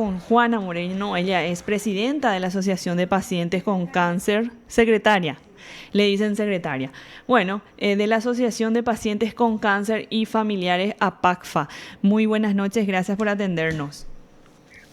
con Juana Moreno. Ella es presidenta de la Asociación de Pacientes con Cáncer, secretaria. Le dicen secretaria. Bueno, de la Asociación de Pacientes con Cáncer y Familiares APACFA. Muy buenas noches, gracias por atendernos.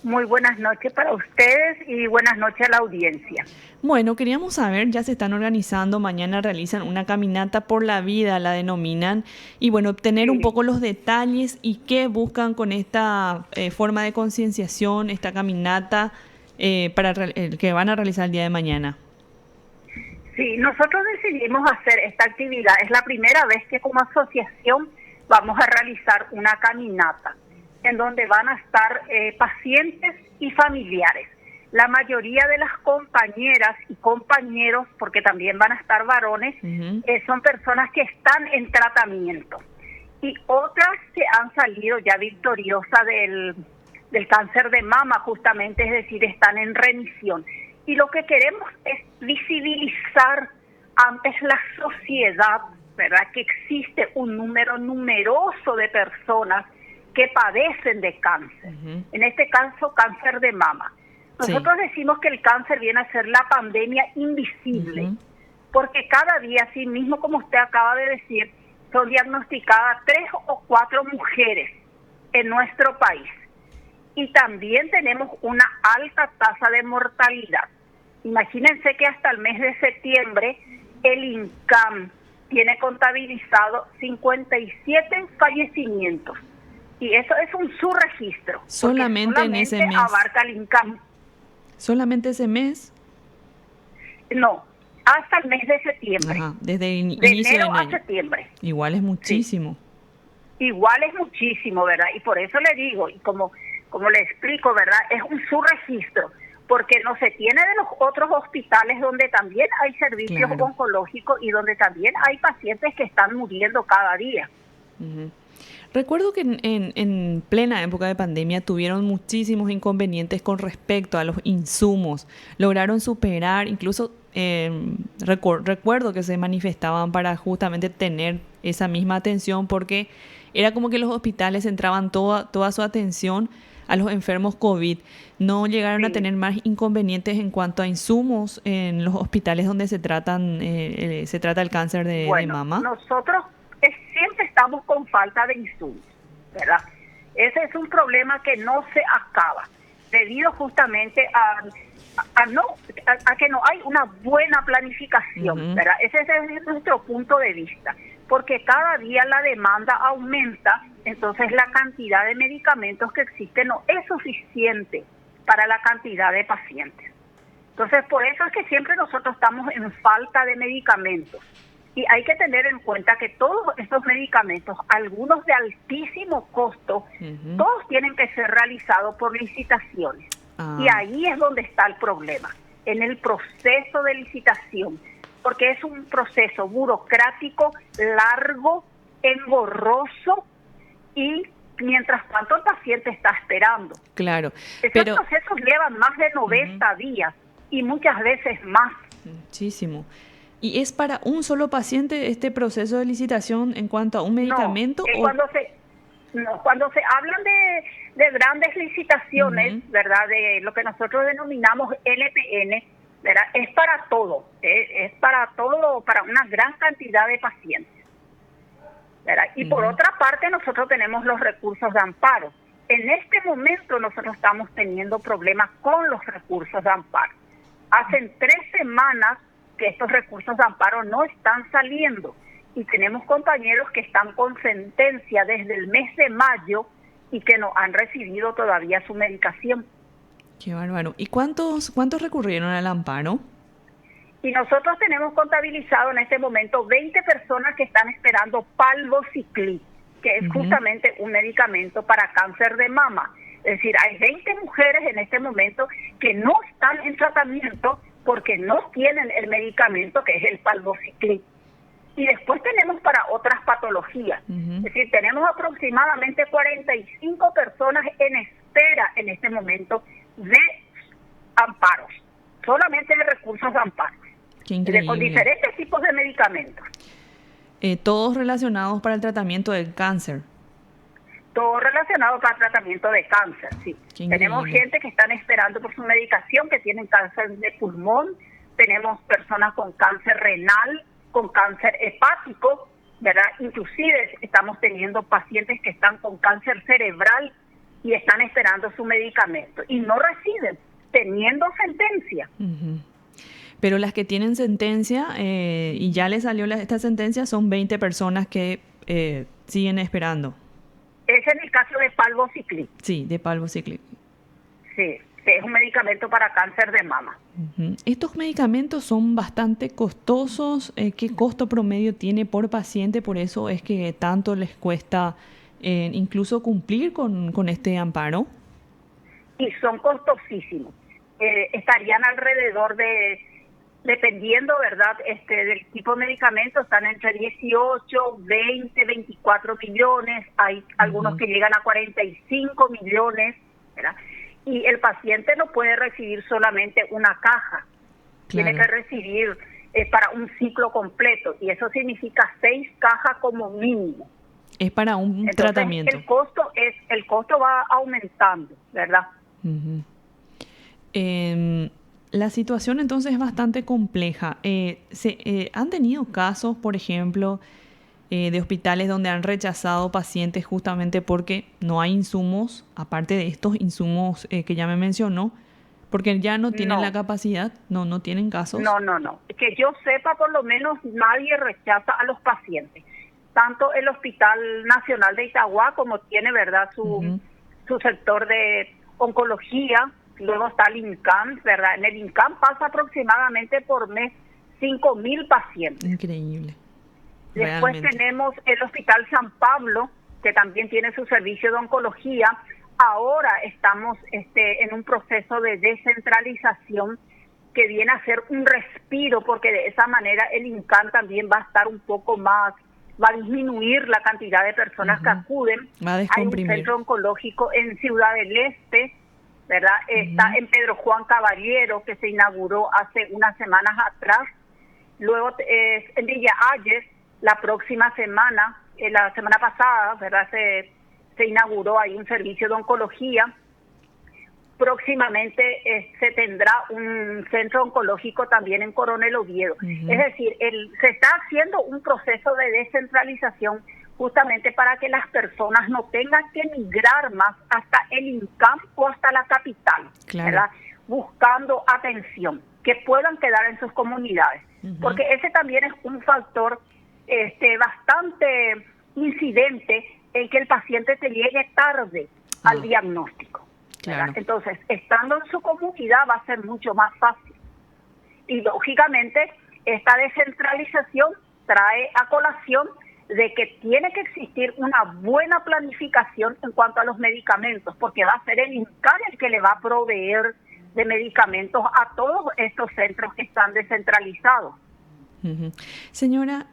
Muy buenas noches para ustedes y buenas noches a la audiencia. Bueno, queríamos saber, ya se están organizando, mañana realizan una caminata por la vida, la denominan, y bueno, obtener un poco los detalles y qué buscan con esta forma de concienciación, esta caminata que van a realizar el día de mañana. Sí, nosotros decidimos hacer esta actividad. Es la primera vez que como asociación vamos a realizar una caminata en donde van a estar pacientes y familiares. La mayoría de las compañeras y compañeros, porque también van a estar varones, son personas que están en tratamiento. Y otras que han salido ya victoriosas del cáncer de mama, justamente, es decir, están en remisión. Y lo que queremos es visibilizar ante la sociedad, ¿verdad?, que existe un número numeroso de personas que padecen de cáncer. En este caso, cáncer de mama. Nosotros decimos que el cáncer viene a ser la pandemia invisible, porque cada día, así mismo como usted acaba de decir, son diagnosticadas 3 o 4 mujeres en nuestro país. Y también tenemos una alta tasa de mortalidad. Imagínense que hasta el mes de septiembre el INCAM tiene contabilizado 57 fallecimientos. Y eso es un subregistro. Solamente en ese mes. Abarca el INCAM. ¿Solamente ese mes? No, hasta el mes de septiembre. Ajá, desde el inicio de enero del año. a septiembre. Igual es muchísimo. Sí. Igual es muchísimo, ¿verdad? Y por eso le digo, y como le explico, ¿verdad? Es un subregistro, porque no se tiene de los otros hospitales donde también hay servicios oncológicos y donde también hay pacientes que están muriendo cada día. Recuerdo que en plena época de pandemia tuvieron muchísimos inconvenientes con respecto a los insumos. Lograron superar, incluso recuerdo que se manifestaban para justamente tener esa misma atención, porque era como que los hospitales centraban toda su atención a los enfermos COVID. ¿No llegaron a tener más inconvenientes en cuanto a insumos en los hospitales donde se trata el cáncer de mama? Nosotros siempre estamos con falta de insumos, ¿verdad? Ese es un problema que no se acaba, debido justamente a que no hay una buena planificación, ¿verdad? Ese es nuestro punto de vista, porque cada día la demanda aumenta, entonces la cantidad de medicamentos que existen no es suficiente para la cantidad de pacientes. Entonces, por eso es que siempre nosotros estamos en falta de medicamentos. Y hay que tener en cuenta que todos estos medicamentos, algunos de altísimo costo, todos tienen que ser realizados por licitaciones. Y ahí es donde está el problema, en el proceso de licitación, porque es un proceso burocrático, largo, engorroso, y mientras tanto el paciente está esperando. Claro. Esos procesos llevan más de 90 días y muchas veces más. Muchísimo. ¿Y es para un solo paciente este proceso de licitación en cuanto a un medicamento? Cuando se hablan de grandes licitaciones, ¿verdad? De lo que nosotros denominamos LPN, ¿verdad? Es para todo, es para todo, para una gran cantidad de pacientes, ¿verdad? Y por otra parte nosotros tenemos los recursos de amparo. En este momento nosotros estamos teniendo problemas con los recursos de amparo. Hacen 3 semanas que estos recursos de amparo no están saliendo y tenemos compañeros que están con sentencia desde el mes de mayo y que no han recibido todavía su medicación. Qué bárbaro. ¿Y cuántos recurrieron al amparo? Y nosotros tenemos contabilizado en este momento 20 personas que están esperando palbociclib, que es justamente un medicamento para cáncer de mama. Es decir, hay 20 mujeres en este momento que no están en tratamiento porque no tienen el medicamento que es el palbociclib. Y después tenemos para otras patologías. Es decir, tenemos aproximadamente 45 personas en espera en este momento de amparos, solamente de recursos de amparo, con diferentes tipos de medicamentos. Todos relacionados para el tratamiento del cáncer. Todo relacionado para tratamiento de cáncer, sí. Tenemos gente que están esperando por su medicación, que tienen cáncer de pulmón, tenemos personas con cáncer renal, con cáncer hepático, ¿verdad? Inclusive estamos teniendo pacientes que están con cáncer cerebral y están esperando su medicamento y no reciben, teniendo sentencia. Uh-huh. Pero las que tienen sentencia y ya les salió esta sentencia son 20 personas que siguen esperando. Ese es el caso de palbociclib. Sí, de palbociclib. Sí, que es un medicamento para cáncer de mama. Uh-huh. Estos medicamentos son bastante costosos. ¿Qué costo promedio tiene por paciente? Por eso es que tanto les cuesta incluso cumplir con este amparo. Y son costosísimos. Estarían alrededor de, dependiendo, ¿verdad?, del tipo de medicamento, están entre 18, 20, 24 millones. Hay algunos que llegan a 45 millones, ¿verdad? Y el paciente no puede recibir solamente una caja, tiene que recibir para un ciclo completo, y eso significa 6 cajas como mínimo. Es para un tratamiento. El costo va aumentando, ¿verdad? Uh-huh. La situación entonces es bastante compleja. ¿Han tenido casos, por ejemplo, de hospitales donde han rechazado pacientes justamente porque no hay insumos, aparte de estos insumos que ya me mencionó, porque ya no tienen la capacidad? No tienen casos. No. Que yo sepa, por lo menos nadie rechaza a los pacientes. Tanto el Hospital Nacional de Itagua, como tiene, ¿verdad?, su sector de oncología. Luego está el INCAM, ¿verdad? En el INCAM pasa aproximadamente por mes 5.000 pacientes. Increíble. Después Realmente. tenemos el Hospital San Pablo, que también tiene su servicio de oncología. Ahora estamos en un proceso de descentralización que viene a ser un respiro, porque de esa manera el INCAM también va a estar un poco más, va a disminuir la cantidad de personas que acuden. Hay un centro oncológico en Ciudad del Este, ¿verdad? Está en Pedro Juan Caballero, que se inauguró hace unas semanas atrás. Luego en Villa Ayes, la próxima semana, la semana pasada, ¿verdad?, se inauguró ahí un servicio de oncología. Próximamente se tendrá un centro oncológico también en Coronel Oviedo. Es decir, se está haciendo un proceso de descentralización justamente para que las personas no tengan que migrar más hasta el INCAM o hasta la capital, ¿verdad?, buscando atención, que puedan quedar en sus comunidades. Porque ese también es un factor bastante incidente en que el paciente te llegue tarde al diagnóstico. Claro. Entonces, estando en su comunidad va a ser mucho más fácil. Y lógicamente, esta descentralización trae a colación de que tiene que existir una buena planificación en cuanto a los medicamentos, porque va a ser el INCAM el que le va a proveer de medicamentos a todos estos centros que están descentralizados. Uh-huh. Señora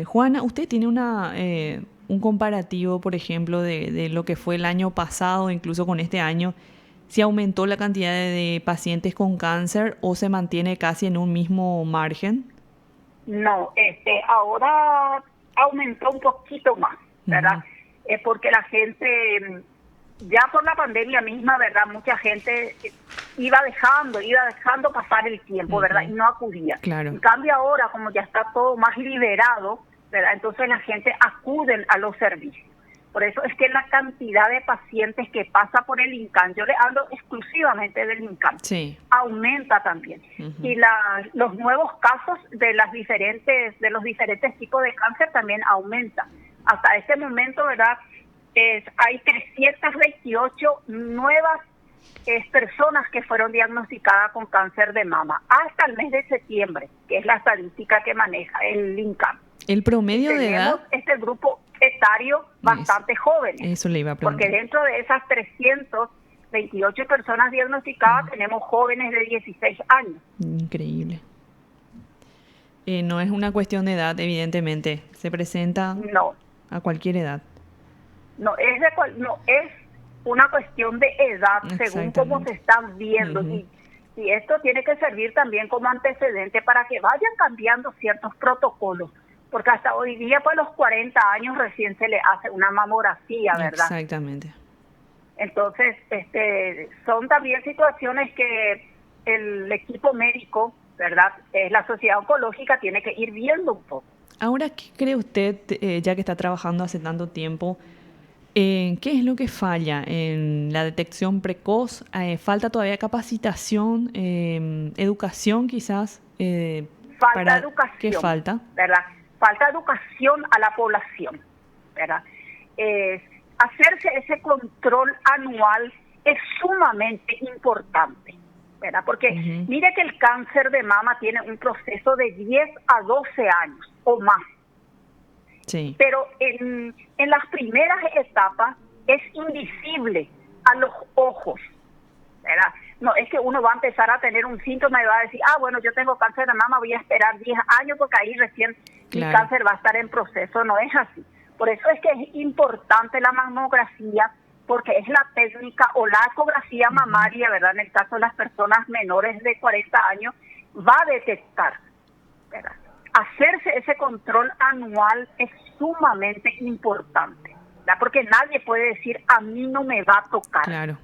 Juana, ¿usted tiene un comparativo, por ejemplo, de lo que fue el año pasado, incluso con este año? ¿Si aumentó la cantidad de pacientes con cáncer o se mantiene casi en un mismo margen? No, ahora aumentó un poquito más, ¿verdad? Porque la gente, ya por la pandemia misma, ¿verdad?, mucha gente iba dejando pasar el tiempo, ¿verdad?, y no acudía. Claro. En cambio ahora, como ya está todo más liberado, ¿verdad?, entonces la gente acude a los servicios. Por eso es que la cantidad de pacientes que pasa por el INCAM, yo le hablo exclusivamente del INCAM, aumenta también. Y los nuevos casos de los diferentes tipos de cáncer también aumentan. Hasta este momento, ¿verdad?, hay 328 nuevas personas que fueron diagnosticadas con cáncer de mama hasta el mes de septiembre, que es la estadística que maneja el INCAM. El promedio de edad. Este grupo etario bastante jóvenes. Eso le iba a preguntar. Porque dentro de esas 328 personas diagnosticadas tenemos jóvenes de 16 años. Increíble. No es una cuestión de edad, evidentemente. Se presenta a cualquier edad. No es una cuestión de edad, según cómo se están viendo. Y esto tiene que servir también como antecedente para que vayan cambiando ciertos protocolos. porque hasta hoy día, pues a los 40 años recién se le hace una mamografía, ¿verdad? Exactamente. Entonces, son también situaciones que el equipo médico, ¿verdad? La sociedad oncológica tiene que ir viendo un poco. Ahora, ¿qué cree usted, ya que está trabajando hace tanto tiempo, qué es lo que falla en la detección precoz? ¿Falta todavía capacitación, educación quizás? Falta educación, ¿Qué falta? ¿verdad? Falta educación a la población, ¿verdad? Hacerse ese control anual es sumamente importante, ¿verdad? Porque mire que el cáncer de mama tiene un proceso de 10 a 12 años o más. Sí. Pero en las primeras etapas es invisible a los ojos, ¿verdad? No es que uno va a empezar a tener un síntoma y va a decir, bueno, yo tengo cáncer de mama, voy a esperar 10 años porque ahí recién mi cáncer va a estar en proceso. No es así. Por eso es que es importante la mamografía, porque es la técnica o la ecografía mamaria, ¿verdad? En el caso de las personas menores de 40 años, va a detectar, ¿verdad? Hacerse ese control anual es sumamente importante, ¿verdad? Porque nadie puede decir, a mí no me va a tocar. Claro.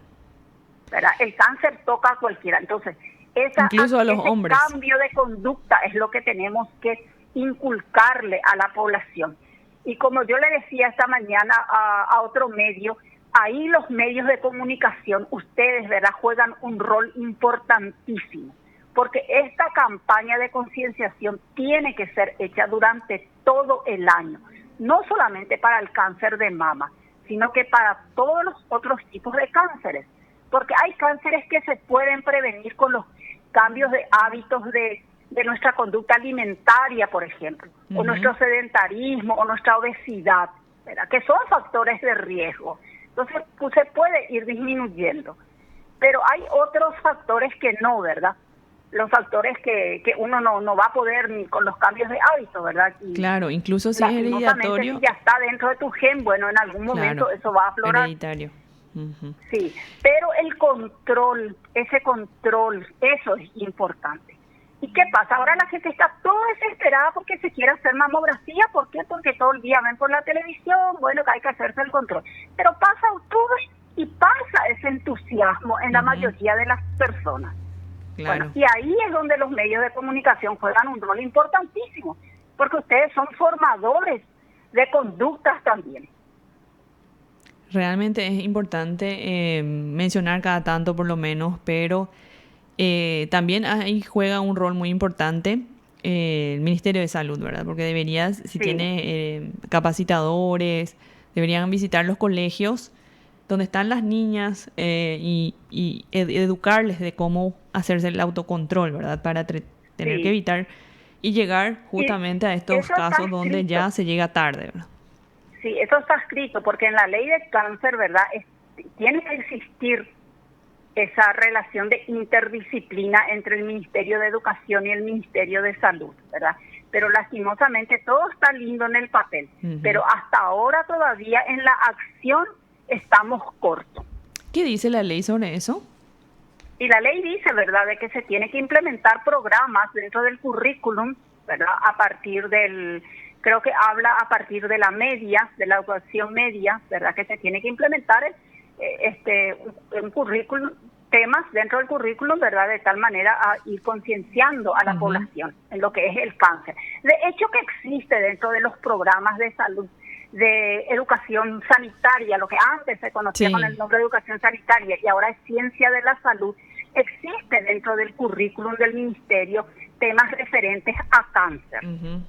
¿Verdad? El cáncer toca a cualquiera. Entonces, incluso a los hombres. Ese cambio de conducta es lo que tenemos que inculcarle a la población. Y como yo le decía esta mañana a otro medio, ahí los medios de comunicación, ustedes, ¿verdad?, juegan un rol importantísimo, porque esta campaña de concienciación tiene que ser hecha durante todo el año, no solamente para el cáncer de mama, sino que para todos los otros tipos de cánceres, porque hay cánceres que se pueden prevenir con los cambios de hábitos de nuestra conducta alimentaria, por ejemplo, o nuestro sedentarismo, o nuestra obesidad, ¿verdad?, que son factores de riesgo. Entonces, pues, se puede ir disminuyendo. Pero hay otros factores que no, ¿verdad? Los factores que uno no va a poder ni con los cambios de hábitos, ¿verdad? Y claro, incluso si es hereditario. Si ya está dentro de tu gen, bueno, en algún momento eso va a aflorar. Hereditario. Sí, pero el control, ese control, eso es importante. ¿Y qué pasa? Ahora la gente está toda desesperada porque se quiere hacer mamografía. ¿Por qué? Porque todo el día ven por la televisión, bueno, que hay que hacerse el control. Pero pasa octubre y pasa ese entusiasmo en la mayoría de las personas. Claro. Bueno, y ahí es donde los medios de comunicación juegan un rol importantísimo, porque ustedes son formadores de conductas también. Realmente es importante mencionar cada tanto por lo menos, pero también ahí juega un rol muy importante el Ministerio de Salud, ¿verdad? Porque deberías, si tiene capacitadores, deberían visitar los colegios donde están las niñas y educarles de cómo hacerse el autocontrol, ¿verdad? Para tener que evitar y llegar justamente a estos casos donde ya se llega tarde, ¿verdad? Sí, eso está escrito, porque en la ley de cáncer, ¿verdad?, tiene que existir esa relación de interdisciplina entre el Ministerio de Educación y el Ministerio de Salud, ¿verdad? Pero lastimosamente todo está lindo en el papel, pero hasta ahora todavía en la acción estamos cortos. ¿Qué dice la ley sobre eso? Y la ley dice, ¿verdad?, de que se tiene que implementar programas dentro del currículum, ¿verdad?, a partir del... Creo que habla a partir de la media, de la educación media, ¿verdad?, que se tiene que implementar un currículum, temas dentro del currículum, ¿verdad?, de tal manera a ir concienciando a la población en lo que es el cáncer. De hecho, que existe dentro de los programas de salud, de educación sanitaria, lo que antes se conocía con el nombre de educación sanitaria y ahora es ciencia de la salud, existe dentro del currículum del ministerio temas referentes a cáncer,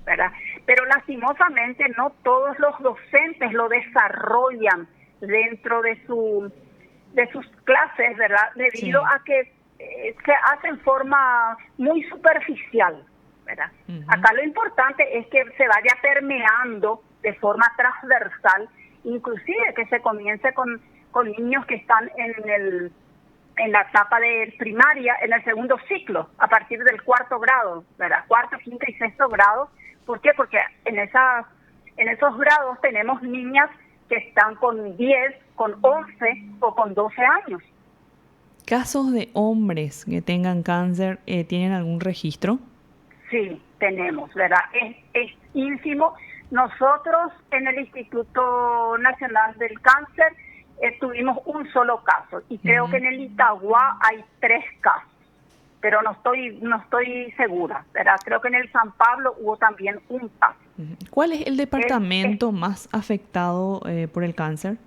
¿verdad? Pero lastimosamente no todos los docentes lo desarrollan dentro de sus clases, ¿verdad? Debido a que se hace en forma muy superficial, ¿verdad? Acá lo importante es que se vaya permeando de forma transversal, inclusive que se comience con niños que están en la etapa de primaria, en el segundo ciclo, a partir del 4º grado, ¿verdad? 4º, 5º y 6º grado. ¿Por qué? Porque en esos grados tenemos niñas que están con 10, con 11 o con 12 años. ¿Casos de hombres que tengan cáncer tienen algún registro? Sí, tenemos, ¿verdad? Es ínfimo. Nosotros en el Instituto Nacional del Cáncer tuvimos un solo caso y creo que en el Itagua hay 3 casos, pero no estoy segura, ¿verdad? Creo que en el San Pablo hubo también un caso. ¿Cuál es el departamento más afectado por el cáncer?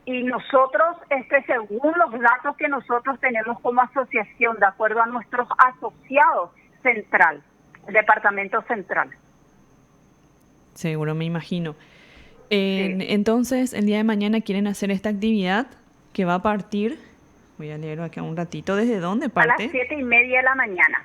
Y nosotros, según los datos que nosotros tenemos como asociación, de acuerdo a nuestros asociados, central, el departamento central. Seguro, me imagino. Entonces, el día de mañana quieren hacer esta actividad que va a partir, voy a leer acá un ratito, ¿desde dónde parte? A las 7:30 de la mañana.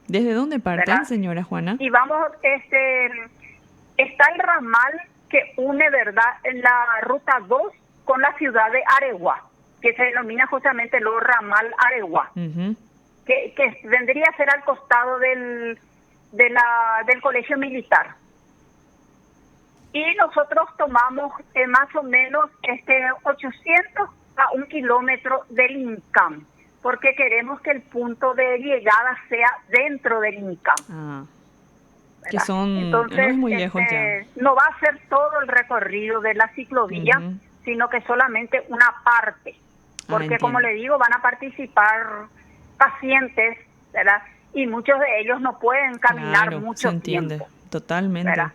¿Desde dónde parten, ¿verdad? señora Juana? Y vamos, está el ramal que une, ¿verdad?, en la ruta 2 con la ciudad de Areguá, que se denomina justamente el ramal Areguá, que vendría a ser al costado del colegio militar. Y nosotros tomamos más o menos 800 a 1 kilómetro del INCAM, porque queremos que el punto de llegada sea dentro del INCAM. Que son, entonces, no es muy lejos ya. No va a ser todo el recorrido de la ciclovía, sino que solamente una parte, porque como le digo, van a participar pacientes, ¿verdad? Y muchos de ellos no pueden caminar mucho tiempo. Totalmente. ¿Verdad?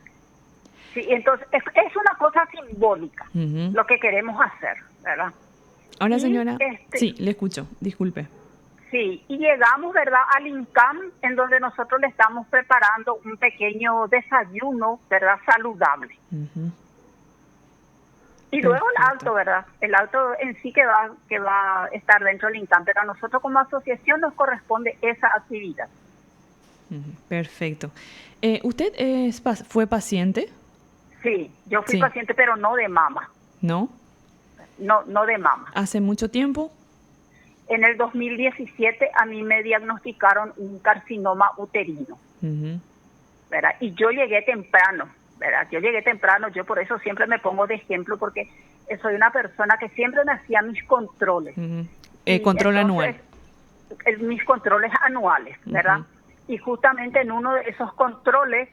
Sí, entonces es una cosa simbólica lo que queremos hacer, ¿verdad? Ahora, señora, sí, le escucho, disculpe. Sí, y llegamos, ¿verdad?, al INCAM, en donde nosotros le estamos preparando un pequeño desayuno, ¿verdad?, saludable. Y luego el auto, ¿verdad? El auto en sí que va a estar dentro del INCAM, pero a nosotros como asociación nos corresponde esa actividad. Perfecto. ¿Usted fue paciente? Sí, yo fui paciente, pero no de mama. ¿No? No de mama. ¿Hace mucho tiempo? En el 2017 a mí me diagnosticaron un carcinoma uterino, ¿verdad? Y yo llegué temprano, ¿verdad? Yo por eso siempre me pongo de ejemplo, porque soy una persona que siempre me hacía mis controles. Control anual. Mis controles anuales, ¿verdad? Y justamente en uno de esos controles,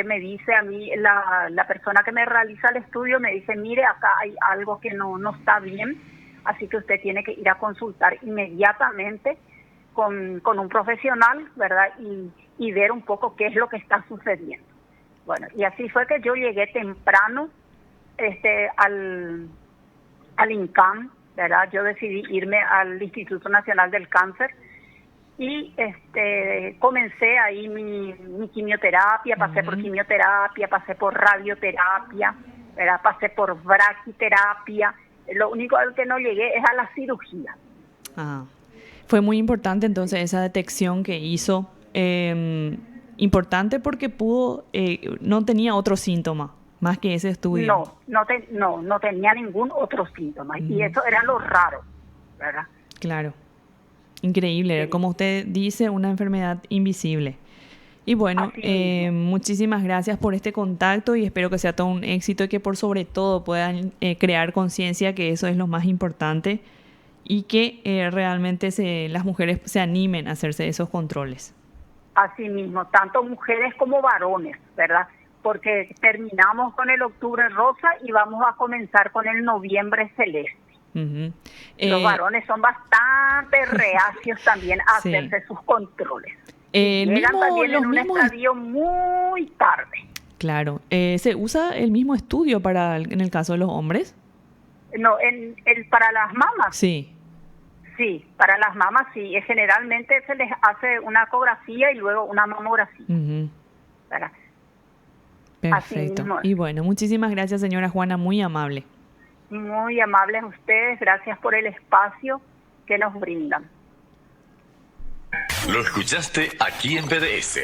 me dice a mí, la persona que me realiza el estudio, me dice, mire, acá hay algo que no está bien, así que usted tiene que ir a consultar inmediatamente con un profesional, ¿verdad? Y ver un poco qué es lo que está sucediendo. Bueno, y así fue que yo llegué temprano al INCAM, ¿verdad? Yo decidí irme al Instituto Nacional del Cáncer y comencé ahí mi quimioterapia, pasé por quimioterapia, pasé por radioterapia, ¿verdad? Pasé por braquiterapia. Lo único al que no llegué es a la cirugía. Fue muy importante entonces esa detección que hizo, importante porque no tenía otro síntoma más que ese estudio. No tenía ningún otro síntoma y eso era lo raro, ¿verdad? Claro, increíble, como usted dice, una enfermedad invisible. Y bueno, muchísimas gracias por este contacto y espero que sea todo un éxito y que por sobre todo puedan crear conciencia, que eso es lo más importante, y que realmente las mujeres se animen a hacerse esos controles. Así mismo, tanto mujeres como varones, ¿verdad? Porque terminamos con el octubre rosa y vamos a comenzar con el noviembre celeste. Los varones son bastante reacios también a hacerse sus controles. Llegan también en un estadio muy tarde. Claro. ¿Se usa el mismo estudio en el caso de los hombres? No, para las mamas. Sí. Sí, para las mamas sí. Generalmente se les hace una ecografía y luego una mamografía. Perfecto. Y bueno, muchísimas gracias, señora Juana, muy amable. Muy amables ustedes, gracias por el espacio que nos brindan. Lo escuchaste aquí en BDS.